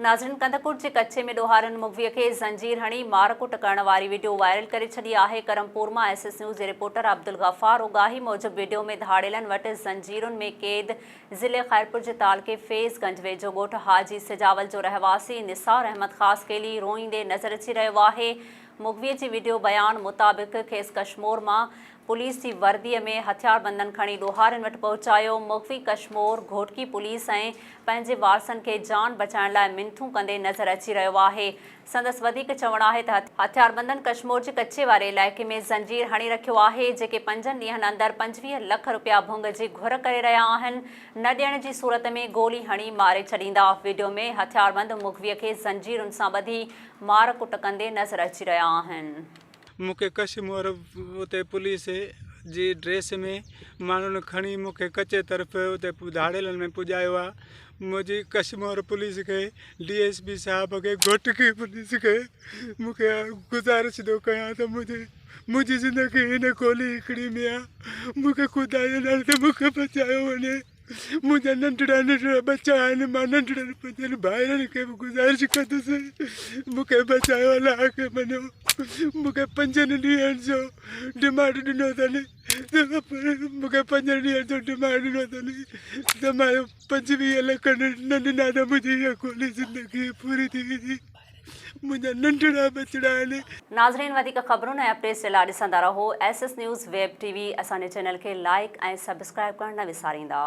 नाज़रीन, कंदकुट के कच्चे में ॾोहारनि मुगवीअ खे ज़ंजीर हणी मारकुट करण वारी वीडियो वायरल करे छॾी आहे। करमपुर मां SS न्यूज़ जे रिपोर्टर अब्दुल गफ़ार उगाही मूजिब वीडियो में धाड़ेलनि वटि ज़ंजीरुनि में क़ैद ज़िले खैरपुर जे तालुके फैज़गंज वेझो ॻोठ हाजी सिजावल जो रहवासी निसार अहमद ख़ास केली रोईंदे नज़र अची रहियो आहे। मुगवीअ जी वीडियो बयान मुताबिक़ खेसि कश्मोर मां पुलिस जी वर्दीअ में हथियारबंदनि खणी ॾोहारनि वटि पहुचायो। मुगवी कश्मोर घोटकी पुलिस ऐं पंहिंजे वारसनि खे जान बचाइण लाइ मिनथूं कंदे नज़र अची रहियो आहे। संदसि वधीक चवणु आहे त हथियारबंदनि कश्मोर जे कच्चे वारे इलाइक़े में ज़ंजीर हणी रखियो आहे, जेके 5 ॾींहंनि अंदरि 25 लख रुपया भुंग जी घुर करे रहिया आहिनि। न ॾियण जी सूरत में गोली हणी मारे छॾींदा। वीडियो में हथियारबंद मुगवीअ खे ज़ंजीरुनि सां ॿधी मार कुट कंदे नज़र अची रहिया आहिनि। मूंखे कश्मोर उते पुलिस जी ड्रेस में माण्हुनि खणी मूंखे कच्चे तरफ़ उते धाड़ेलनि में पुॼायो आहे। मुंहिंजी कश्मोर पुलिस खे DSP साहब खे घोटकी पुलिस खे मूंखे गुज़ारिश थो कयां त मुंहिंजी ज़िंदगी हिन गोली हिकिड़ी में आहे। मूंखे ख़ुदा जे नाले ते मूंखे बचायो वञे। मुंहिंजा नंढड़ा बच्चा आहिनि। मां नंढड़नि पंहिंजनि भाइरनि खे बि गुज़ारिश कंदुसि मूंखे बचायो, अलाह खे मञो। मूंखे 5 ॾींहंनि जो डिमांड ॾिनो अथनि, मूंखे 5 ॾींहंनि जो डिमांड ॾिनो अथनि त मां 25 लख न ॾिना त मुंहिंजी इहा गोली ज़िंदगी पूरी थी वेंदी। मुंहिंजा नंढड़ा बचड़ा आहिनि। नाज़रीन, वधीक ख़बरुनि ऐं अपडेट्स जे लाइ ॾिसंदा रहो SS न्यूज़ वेब TV। असांजे चैनल खे लाइक ऐं सब्सक्राइब करणु न विसारींदा।